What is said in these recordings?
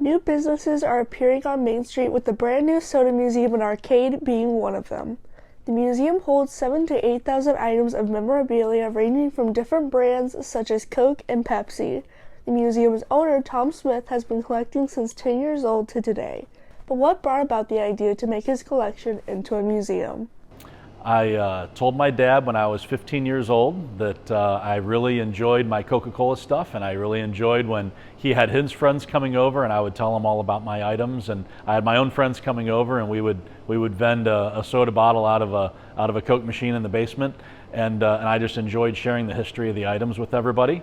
New businesses are appearing on Main Street, with the brand new soda museum and arcade being one of them. The museum holds 7,000 to 8,000 items of memorabilia ranging from different brands such as Coke and Pepsi. The museum's owner, Tom Smith, has been collecting since 10 years old to today. But what brought about the idea to make his collection into a museum? I told my dad when I was 15 years old that I really enjoyed my Coca-Cola stuff, and I really enjoyed when he had his friends coming over and I would tell them all about my items. And I had my own friends coming over, and we would vend a soda bottle out of a Coke machine in the basement, and I just enjoyed sharing the history of the items with everybody.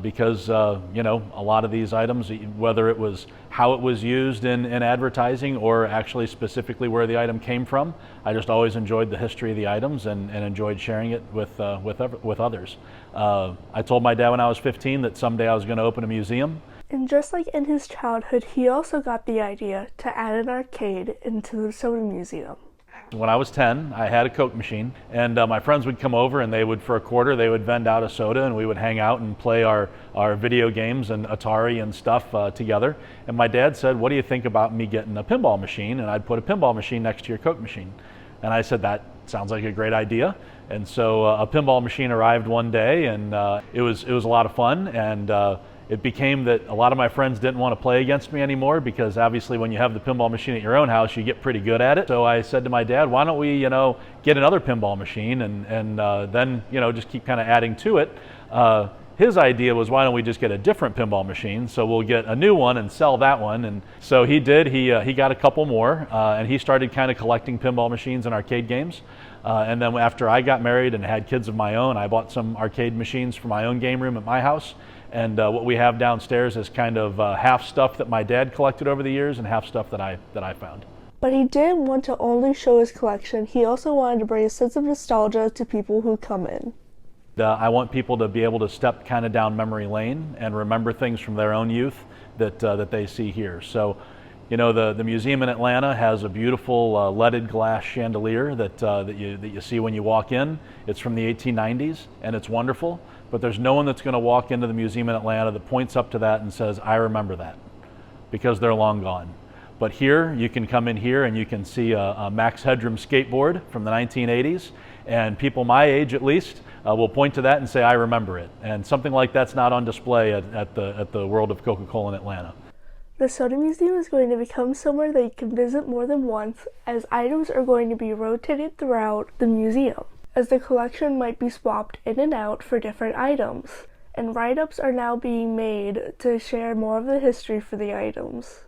Because you know, a lot of these items, whether it was how it was used in advertising or actually specifically where the item came from, I just always enjoyed the history of the items and enjoyed sharing it with others. I told my dad when I was 15 that someday I was going to open a museum. And just like in his childhood, he also got the idea to add an arcade into the soda museum. When I was 10, I had a Coke machine, and my friends would come over and they would, for a quarter, they would vend out a soda, and we would hang out and play our video games and Atari and stuff together. And my dad said, "What do you think about me getting a pinball machine?" And I'd put a pinball machine next to your Coke machine. And I said, "That sounds like a great idea." And so a pinball machine arrived one day, and it was a lot of fun. And it became that a lot of my friends didn't want to play against me anymore, because obviously when you have the pinball machine at your own house, you get pretty good at it. So I said to my dad, "Why don't we, get another pinball machine and then, just keep kind of adding to it." His idea was, why don't we just get a different pinball machine? So we'll get a new one and sell that one. And so he did. He got a couple more, and he started kind of collecting pinball machines and arcade games. And then after I got married and had kids of my own, I bought some arcade machines for my own game room at my house. And what we have downstairs is kind of half stuff that my dad collected over the years and half stuff that I found. But he didn't want to only show his collection. He also wanted to bring a sense of nostalgia to people who come in. I want people to be able to step kind of down memory lane and remember things from their own youth that they see here. So, the museum in Atlanta has a beautiful leaded glass chandelier that you see when you walk in. It's from the 1890s, and it's wonderful. But there's no one that's going to walk into the museum in Atlanta that points up to that and says, "I remember that," because they're long gone. But here, you can come in here and you can see a Max Headroom skateboard from the 1980s, and people my age at least will point to that and say, "I remember it." And something like that's not on display at the World of Coca-Cola in Atlanta. The Soda Museum is going to become somewhere that you can visit more than once, as items are going to be rotated throughout the museum, as the collection might be swapped in and out for different items. And write-ups are now being made to share more of the history for the items.